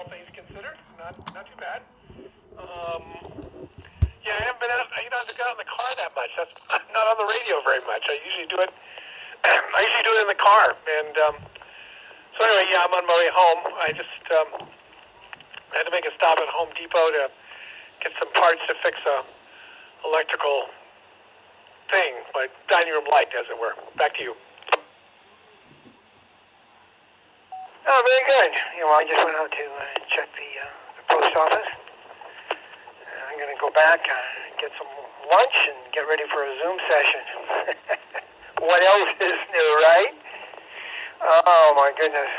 all things considered. Not too bad. Yeah, I haven't been out. I haven't got out in the car that much. That's not on the radio very much. I usually do it. I usually do it in the car. And so anyway, yeah, I'm on my way home. I just had to make a stop at Home Depot to get some parts to fix a electrical thing, my dining room light, as it were. Back to you. Oh, very good. I just went out to check the post office. I'm going to go back, get some lunch, and get ready for a Zoom session. What else is new, right? Oh, my goodness.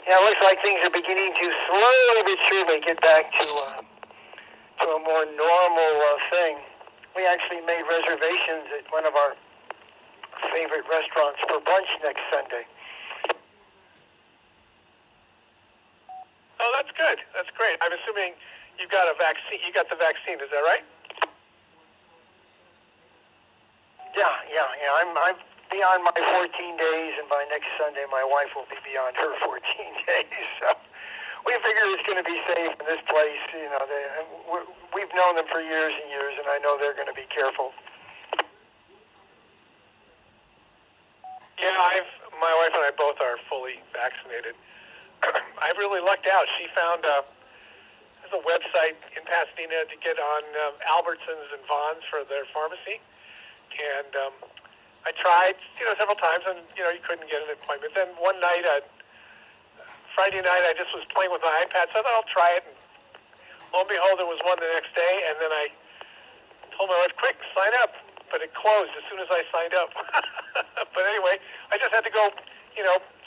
Yeah, it looks like things are beginning to slowly but surely get back to a more normal thing. We actually made reservations at one of our favorite restaurants for brunch next Sunday. Oh, that's good. That's great. I'm assuming you got a vaccine. You got the vaccine. Is that right? Yeah. I'm beyond my 14 days, and by next Sunday, my wife will be beyond her 14 days. So we figure it's going to be safe in this place. We've known them for years and years, and I know they're going to be careful. Yeah, my wife and I both are fully vaccinated. I really lucked out. She found there's a website in Pasadena to get on Albertsons and Vons for their pharmacy, and I tried, several times, and you couldn't get an appointment. Then one night, Friday night, I just was playing with my iPad, so I thought I'll try it. And lo and behold, there was one the next day, and then I told my wife, "Quick, sign up!" But it closed as soon as I signed up. But anyway, I just had to go,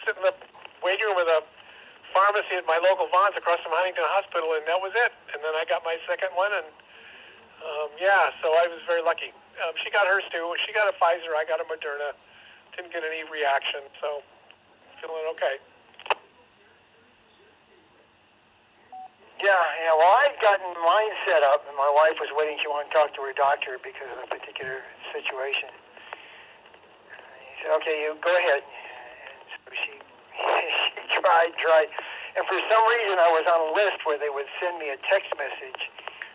sit in the waiting room with a pharmacy at my local Vons across from Huntington Hospital, and that was it. And then I got my second one, and so I was very lucky. She got hers too. She got a Pfizer. I got a Moderna. Didn't get any reaction, so feeling okay. Yeah. Well, I'd gotten mine set up, and my wife was waiting. She wanted to talk to her doctor because of a particular situation. He said, "Okay, you go ahead." And so she tried. And for some reason, I was on a list where they would send me a text message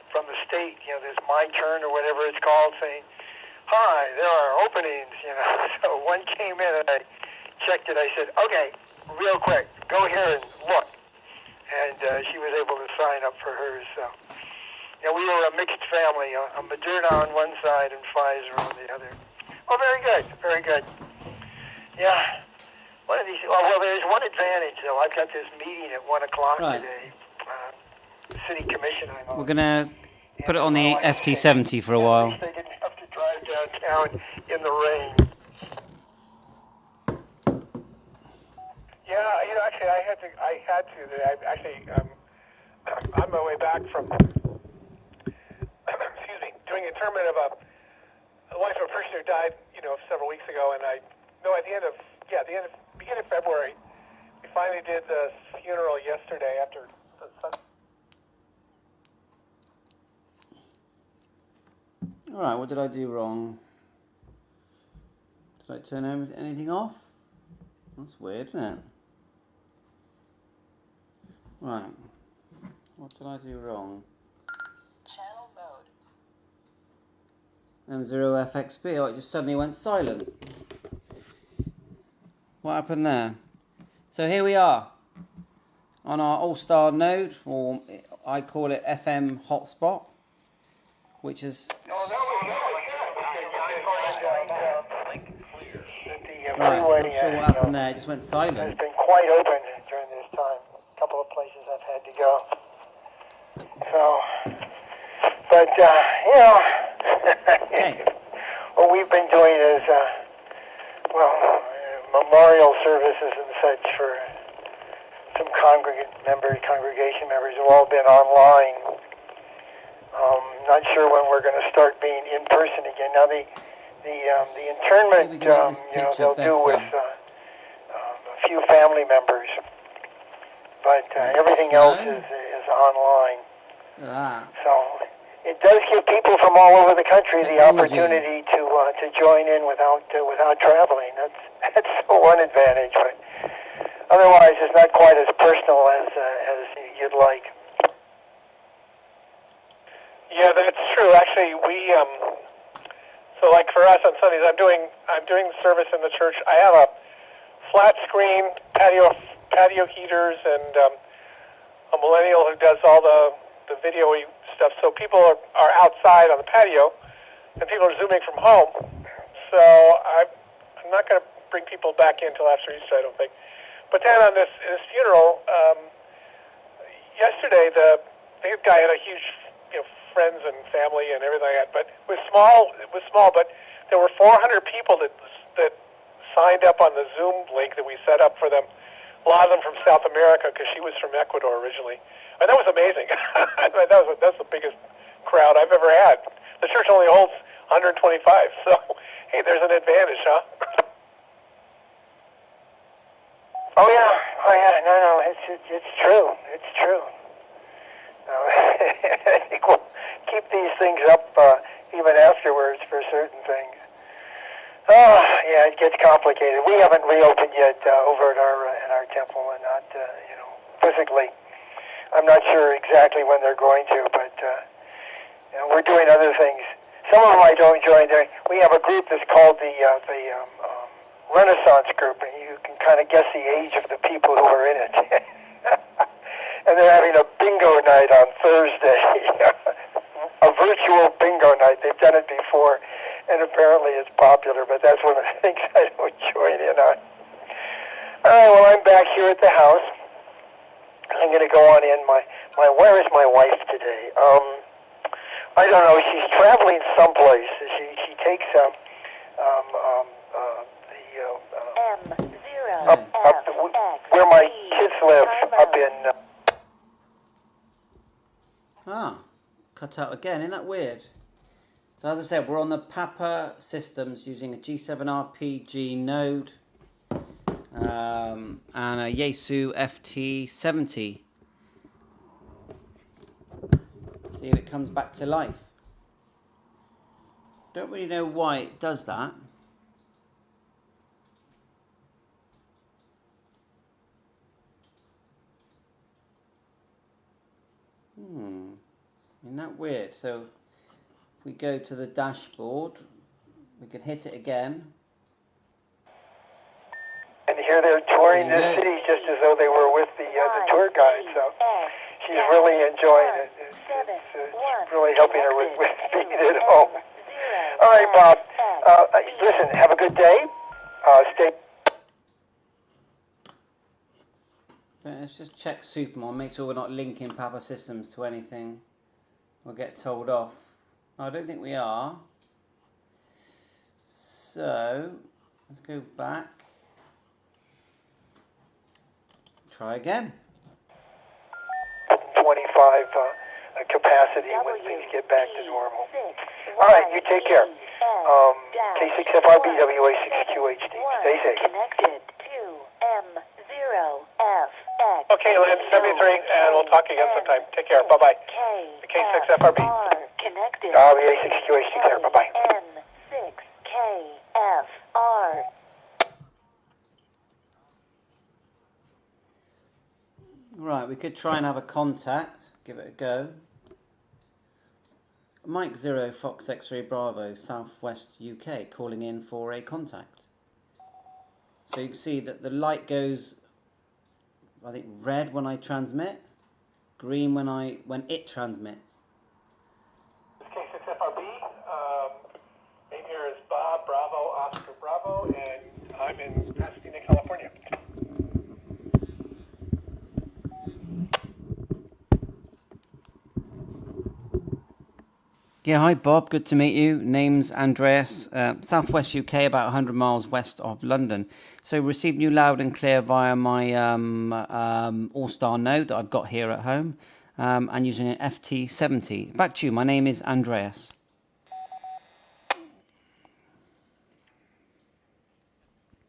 from the state, there's My Turn or whatever it's called, saying, "Hi, there are openings," So one came in and I checked it. I said, "Okay, real quick, go here and look." And she was able to sign up for hers. So, we were a mixed family, a Moderna on one side and Pfizer on the other. Oh, very good, very good. Yeah. One of these. Well, there's one advantage though. I've got this meeting at 1 o'clock today. City Commission. We're gonna put it on the FT70 for a while. At least they didn't have to drive downtown in the rain. Yeah, actually, I had to. On my way back from, doing interment of the wife of a person who died, several weeks ago, and at the beginning of February, we finally did the funeral yesterday after the sun. All right, what did I do wrong? Did I turn anything off? That's weird, isn't it? Right. What did I do wrong? Channel mode. M0FXB. Oh, it just suddenly went silent. What happened there? So here we are on our all-star node, or I call it FM hotspot, which is... Right, I'm not sure what happened there. It just went silent. It's been quite open during this time. A couple of places I've had to go. So, but, Okay. what we've been doing is, memorial services and such for some congregation members have all been online. Not sure when we're going to start being in person again. Now the internment, they'll do with a few family members, but everything else is online. So it does give people from all over the country the opportunity to join in without traveling. That's one advantage. But otherwise it's not quite as personal as you'd like. Yeah, that's true. Actually, we so like for us on Sundays, I'm doing service in the church. I have a flat screen patio heaters and a millennial who does all the video stuff. So people are outside on the patio, and people are zooming from home. So I'm not going to bring people back in until after Easter, I don't think. But then on this funeral yesterday, the guy had a huge, friends and family and everything like that. But it was small. But there were 400 people that signed up on the Zoom link that we set up for them. A lot of them from South America because she was from Ecuador originally, and that was amazing. That's the biggest crowd I've ever had. The church only holds 125, so hey, there's an advantage, huh? Oh yeah, no, it's true. It's true. I think we'll keep these things up even afterwards for certain things. Oh, yeah, it gets complicated. We haven't reopened yet over at our temple, and not physically. I'm not sure exactly when they're going to, but we're doing other things. Some of them I don't join. We have a group that's called the Renaissance group, and you can kind of guess the age of the people who are in it. And they're having a bingo night on Thursday, a virtual bingo night. They've done it before, and apparently it's popular, but that's one of the things I don't join in on. All right, well, I'm back here at the house. I'm going to go on in. Where is my wife today? I don't know. She's traveling someplace. She takes up where my kids live, up in... Cut out again. Isn't that weird? So as I said, we're on the Papa systems using a G7RPG-Node and a Yaesu FT70. See if it comes back to life. Don't really know why it does that. Isn't that weird? So if we go to the dashboard, we can hit it again. And here they're touring this city just as though they were with the tour guide. So she's really enjoying it. It's really helping her with being at home. All right, Bob. Listen, have a good day. Stay. Let's just check Supermon, make sure we're not linking Papa Systems to anything. We'll get told off. I don't think we are. So, let's go back. Try again. 25 capacity when things get back to normal. All right, you take care. K6FRBWA6QHD. Stay safe. Connected to M0FX. Okay, Lynn, 73, and we'll talk again sometime. Take care. Bye-bye. The K6FRB. Connected. RBA6QHD. Take care. Bye-bye. N6KFR. Right, we could try and have a contact. Give it a go. Mike 0 Fox X-Ray Bravo, Southwest UK, calling in for a contact. So you can see that the light goes, I think, red when I transmit, green when it transmits. This is K6FRB. Name here is Bob Bravo Oscar Bravo, and I'm in Pasadena, California. Yeah, hi Bob, good to meet you. Name's Andreas, Southwest UK, about 100 miles west of London. So received you loud and clear via my All-Star node that I've got here at home, and using an FT70. Back to you, my name is Andreas.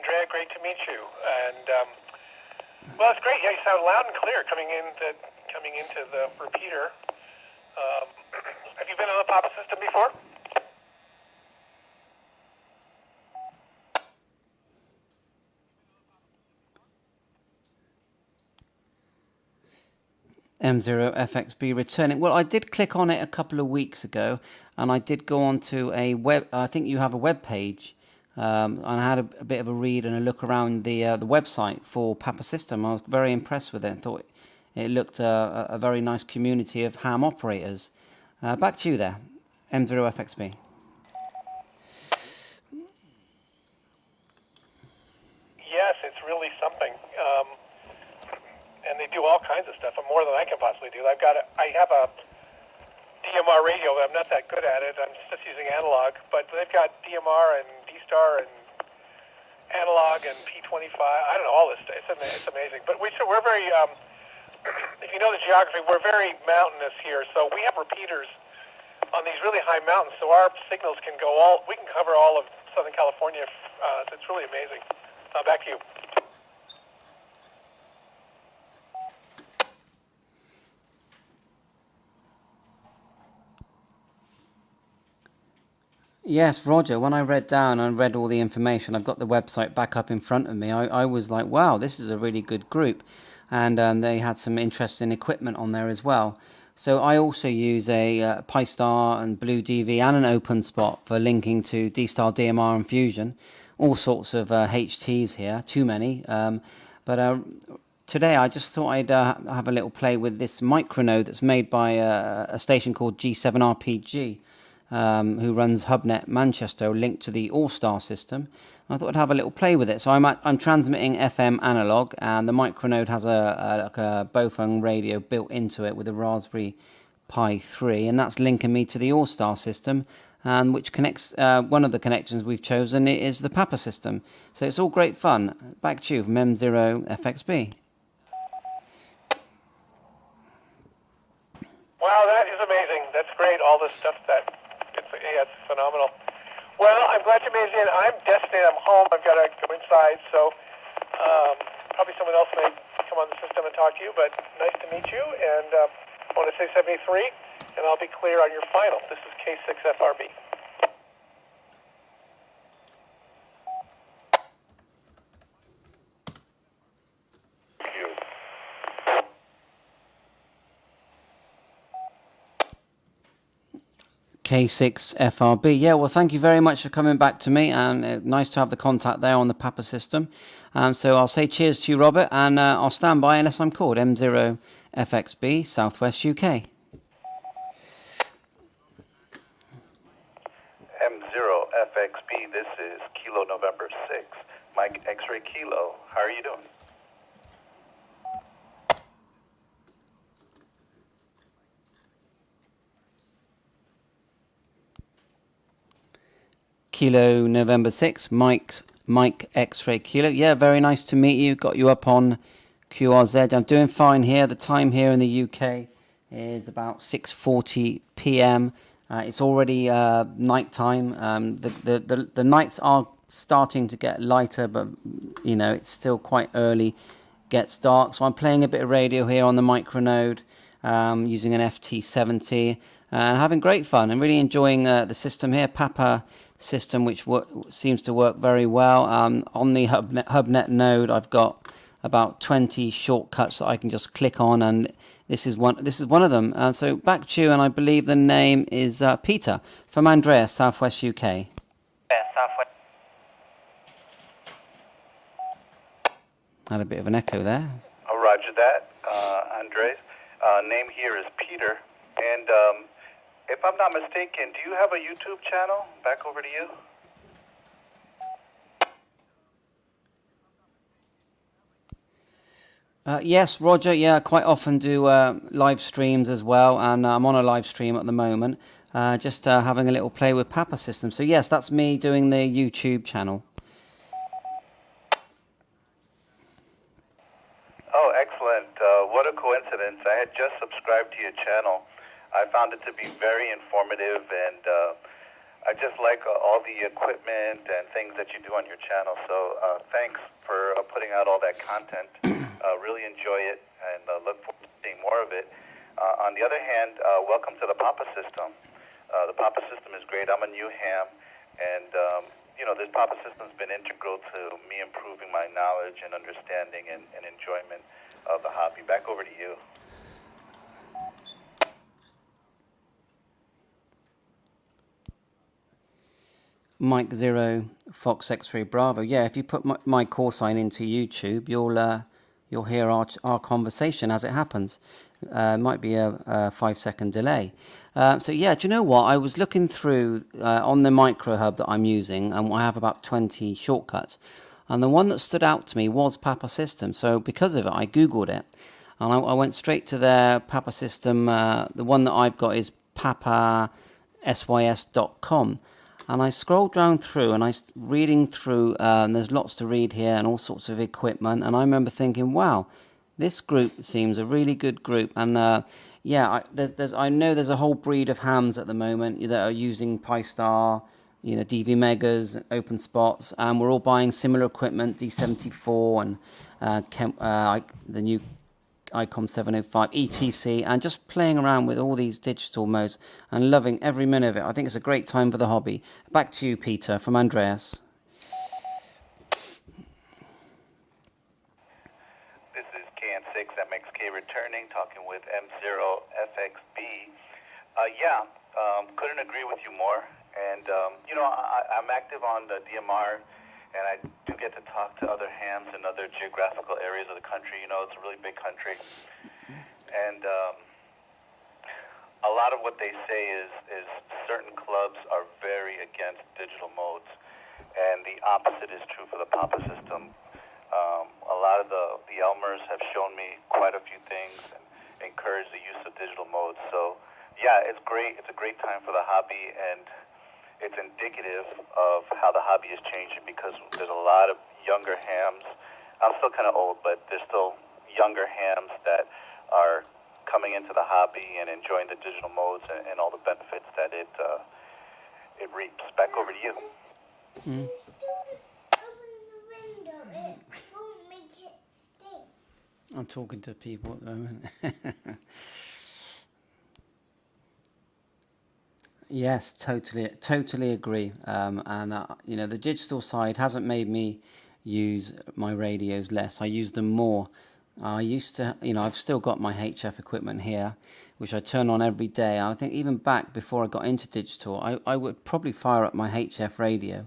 Andrea, great to meet you. And well, it's great. Yeah, you sound loud and clear coming into the repeater. Have you been on the Papa system before? M0FXB returning. Well, I did click on it a couple of weeks ago, and I did go onto a web. I think you have a web page, and I had a bit of a read and a look around the website for Papa System. I was very impressed with it and thought it looked a very nice community of ham operators. Back to you there, M0FXB. Yes, it's really something. And they do all kinds of stuff, more than I can possibly do. I have a DMR radio, but I'm not that good at it. I'm just using analog. But they've got DMR and D-Star and analog and P25. I don't know, all this stuff. It's amazing. But we're very, if you know the geography, we're very mountainous here. So we have repeaters on these really high mountains. So our signals can we can cover all of Southern California. It's really amazing. Back to you. Yes, Roger, when I read down and read all the information, I've got the website back up in front of me. I was like, wow, this is a really good group. And they had some interesting equipment on there as well. So I also use a Pi-Star and Blue DV and an open spot for linking to D-Star, DMR and Fusion. All sorts of HTs here, too many. But today I just thought I'd have a little play with this micronode that's made by a station called G7RPG. Who runs HubNet Manchester, linked to the All-Star system. I thought I'd have a little play with it. So I'm transmitting FM analog, and the micronode has a Bofang radio built into it with a Raspberry Pi 3, and that's linking me to the All-Star system, which connects. One of the connections we've chosen is the Papa system. So it's all great fun. Back to you from M0FXB. Wow, that is amazing. That's great. All this stuff it's phenomenal. Well, I'm glad you made it in. I'm designated. I'm home. I've got to go inside, so probably someone else may come on the system and talk to you, but nice to meet you, and I want to say 73, and I'll be clear on your final. This is K6FRB. K6FRB. Yeah, well, thank you very much for coming back to me, and nice to have the contact there on the Papa system. So I'll say cheers to you, Robert, and I'll stand by unless I'm called. M0FXB, Southwest UK. M0FXB, this is Kilo November 6, Mike X-Ray Kilo. How are you doing? Kilo November 6, Mike X-Ray Kilo. Yeah, very nice to meet you. Got you up on QRZ. I'm doing fine here. The time here in the UK is about 6:40 p.m. It's already night time. The nights are starting to get lighter, but you know it's still quite early. Gets dark, so I'm playing a bit of radio here on the micronode using an FT70 and having great fun and really enjoying the system here, Papa system, which seems to work very well. On the HubNet node, I've got about 20 shortcuts that I can just click on, and this is one of them. So back to you, and I believe the name is Peter from Andreas, Southwest UK. Southwest. Had a bit of an echo there. Roger that, Andres. Name here is Peter, and if I'm not mistaken, do you have a YouTube channel? Back over to you. Yes, Roger. Yeah, I quite often do live streams as well, and I'm on a live stream at the moment, just having a little play with Papa System. So yes, that's me doing the YouTube channel. Oh, excellent. What a coincidence. I had just subscribed to your channel. I found it to be very informative, and I just like all the equipment and things that you do on your channel. So thanks for putting out all that content. Really enjoy it, and look forward to seeing more of it. On the other hand, welcome to the Papa System. The Papa System is great. I'm a new ham, and this Papa System's been integral to me improving my knowledge and understanding and enjoyment of the hobby. Back over to you. Mike 0 Fox X-ray Bravo. Yeah, if you put my call sign into YouTube, you'll hear our conversation as it happens. Might be a 5-second delay. So yeah, do you know what? I was looking through on the micro hub that I'm using, and I have about 20 shortcuts. And the one that stood out to me was Papa System. So because of it, I Googled it. And I went straight to their Papa System. The one that I've got is papasys.com. And I scrolled down through and I was reading through, and there's lots to read here and all sorts of equipment. And I remember thinking, wow, this group seems a really good group. And yeah, I know there's a whole breed of hams at the moment that are using Pi-Star, DV Megas, Open Spots, and we're all buying similar equipment, D74 and the new ICOM 705, ETC, and just playing around with all these digital modes and loving every minute of it. I think it's a great time for the hobby. Back to you, Peter, from Andreas. This is KN6MXK returning, talking with M0FXB. Couldn't agree with you more. And, I'm active on the DMR, and I do get to talk to other hams in other geographical areas of the country. It's a really big country. And a lot of what they say is certain clubs are very against digital modes. And the opposite is true for the Papa system. A lot of the Elmers have shown me quite a few things and encourage the use of digital modes. So, yeah, it's great. It's a great time for the hobby, and it's indicative of how the hobby is changing because there's a lot of younger hams. I'm still kind of old, but there's still younger hams that are coming into the hobby and enjoying the digital modes and all the benefits that it reaps. Back over to you. Mm. I'm talking to people at the moment. Yes, totally agree. The digital side hasn't made me use my radios less. I use them more. I used to, I've still got my HF equipment here, which I turn on every day. And I think even back before I got into digital, I would probably fire up my HF radio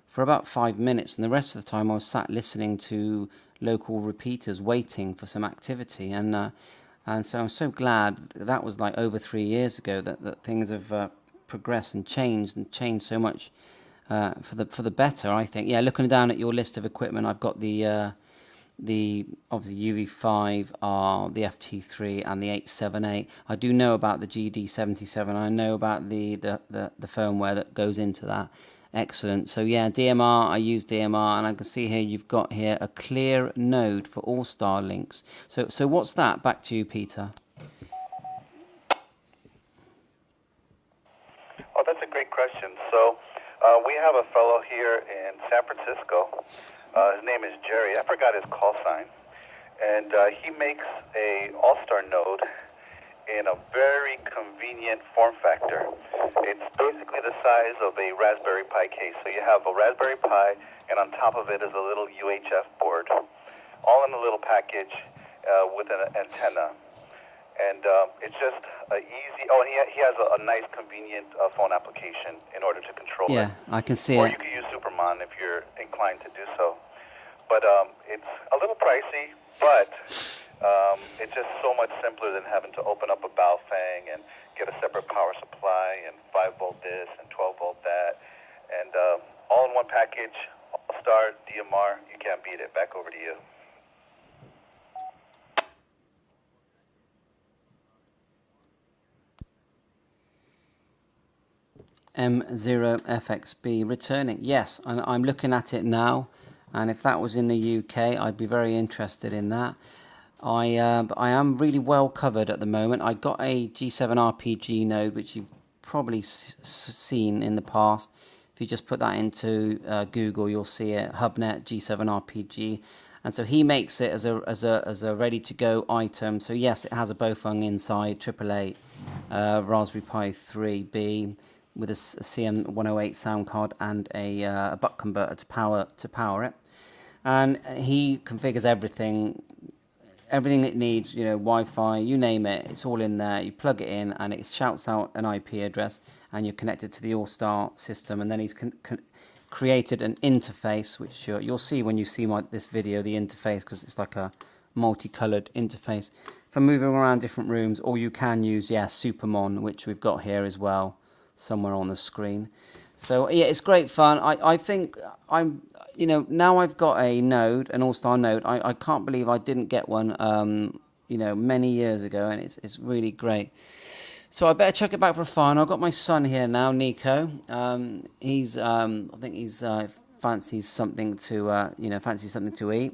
for about 5 minutes, and the rest of the time I was sat listening to local repeaters, waiting for some activity. And so I'm so glad that was like over 3 years ago that things have progressed and changed so much for the better, I think. Yeah, looking down at your list of equipment, I've got the obviously UV5R, the FT3, and the 878. I do know about the GD77. I know about the firmware that goes into that. Excellent. So yeah, DMR, I use DMR, and I can see here you've got here a clear node for all star links. So what's that? Back to you, Peter. Oh, that's a great question. So we have a fellow here in San Francisco. His name is Jerry. I forgot his call sign. And he makes a all-star node in a very convenient form factor. It's basically the size of a Raspberry Pi case. So you have a Raspberry Pi, and on top of it is a little UHF board, all in a little package with an antenna. And it's just easy. Oh, and he has a nice, convenient phone application in order to control it. Yeah, I can see or it. You can use Supermon if you're inclined to do so. But it's a little pricey, but it's just so much simpler than having to open up a Baofeng and get a separate power supply and 5-volt this and 12-volt that. And all in one package, All-Star, DMR, you can't beat it. Back over to you. M0FXB returning. Yes, and I'm looking at it now, and if that was in the UK, I'd be very interested in that. But I am really well covered at the moment. I got a G7RPG node, which you've probably seen in the past. If you just put that into Google, you'll see it. HubNet G7RPG, and so he makes it as a ready-to-go item. So yes, it has a Baofeng inside, 888 Raspberry Pi 3B with a CM108 sound card and a buck converter to power it. And he configures everything everything it needs, Wi-Fi, you name it, it's all in there. You plug it in and it shouts out an IP address and you're connected to the All-Star system. And then he's created an interface, which you'll see when you see this video, the interface, because it's like a multicolored interface for moving around different rooms. Or you can use, Supermon, which we've got here as well, somewhere on the screen. So yeah, it's great fun. I think now I've got a node, an All-Star node. I can't believe I didn't get one, many years ago, and it's really great. So I better chuck it back for fun. I've got my son here now, Nico. He's I think he's fancies something to eat.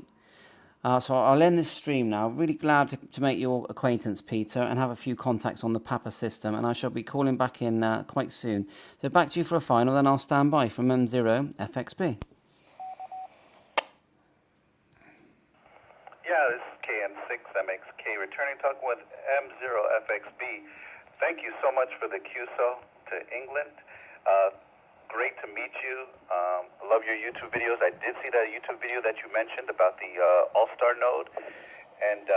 So I'll end this stream now. Really glad to make your acquaintance, Peter, and have a few contacts on the Papa system, and I shall be calling back in quite soon. So back to you for a final, then I'll stand by from M0FXB. Yeah, this is KN6MXK, returning talking with M0FXB. Thank you so much for the QSO to England. Great to meet you. I love your YouTube videos. I did see that YouTube video that you mentioned about the All-Star node. And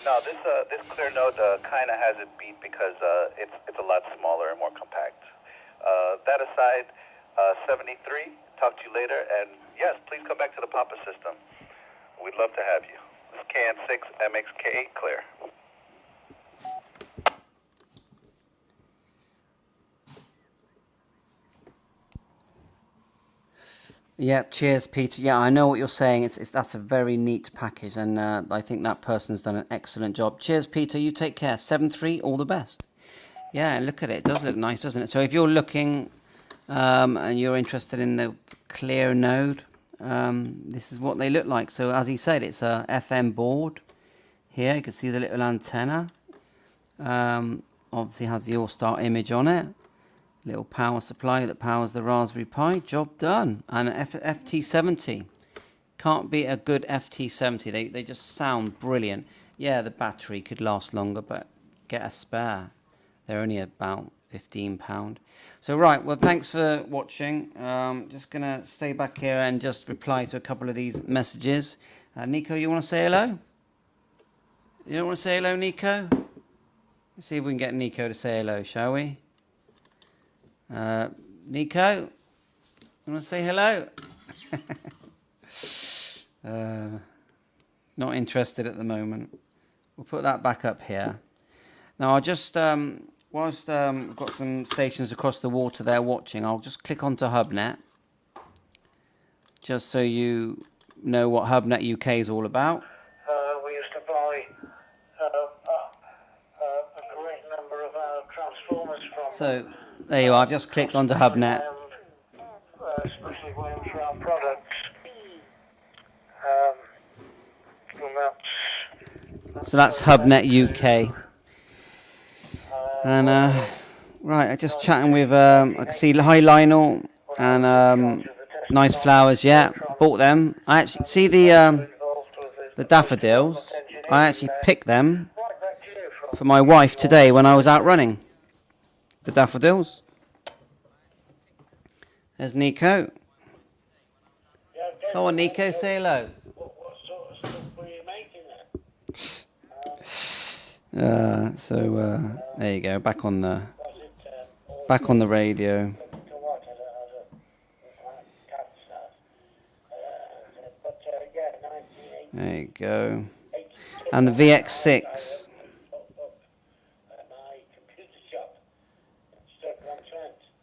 no, this clear node kind of has it beat because it's a lot smaller and more compact. That aside, 73, talk to you later. And yes, please come back to the Papa system. We'd love to have you. This is KN6MXK, clear. Yeah, cheers, Peter. Yeah, I know what you're saying. That's a very neat package, and I think that person's done an excellent job. Cheers, Peter. You take care. 7-3, all the best. Yeah, look at it. It does look nice, doesn't it? So if you're looking and you're interested in the clear node, this is what they look like. So as he said, it's a FM board. Here you can see the little antenna. Obviously has the All-Star image on it. Little power supply that powers the Raspberry Pi. Job done. And an FT70. Can't beat a good FT70. They just sound brilliant. Yeah, the battery could last longer, but get a spare. They're only about £15. So right, well, thanks for watching. Just going to stay back here and just reply to a couple of these messages. Nico, you want to say hello? You don't want to say hello, Nico? Let's see if we can get Nico to say hello, shall we? Nico, you want to say hello? Not interested at the moment. We'll put that back up here. Now I'll just, whilst we've got some stations across the water there watching, I'll just click onto HubNet, just so you know what HubNet UK is all about. We used to buy a great number of our transformers from. So there you are. I've just clicked onto HubNet. Especially going for our products. So that's HubNet UK. And right, I'm just chatting with. I can see hi Lionel and nice flowers. Yeah, bought them. I actually see the daffodils. I actually picked them for my wife today when I was out running. The daffodils. There's Nico. Come on, Nico, say hello. What sort of stuff were you making there? So there you go. Back on the radio. There you go. And the VX6.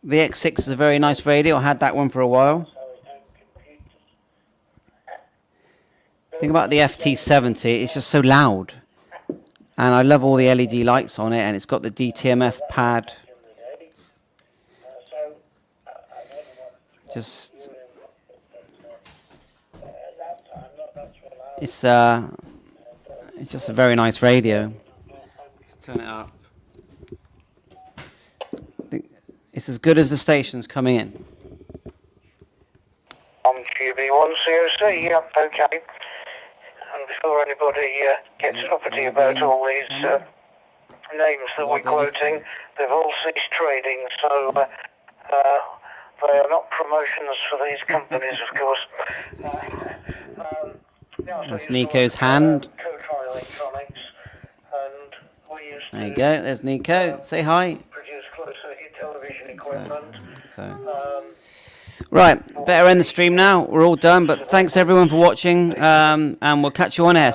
VX6 is a very nice radio. I had that one for a while. Think about the FT70. It's just so loud. And I love all the LED lights on it. And it's got the DTMF pad. Just... It's just a very nice radio. Let's turn it up. It's as good as the stations coming in. On QB1COC, yeah, okay. And before anybody gets uppity about all these names that we're quoting, they've all ceased trading, so they are not promotions for these companies, of course. That's Nico's hand. Power Electronics, and we used There you to go. There's Nico. Say hi. produce closed circuit television equipment. Right, better end the stream now. We're all done, but thanks everyone for watching, and we'll catch you on air.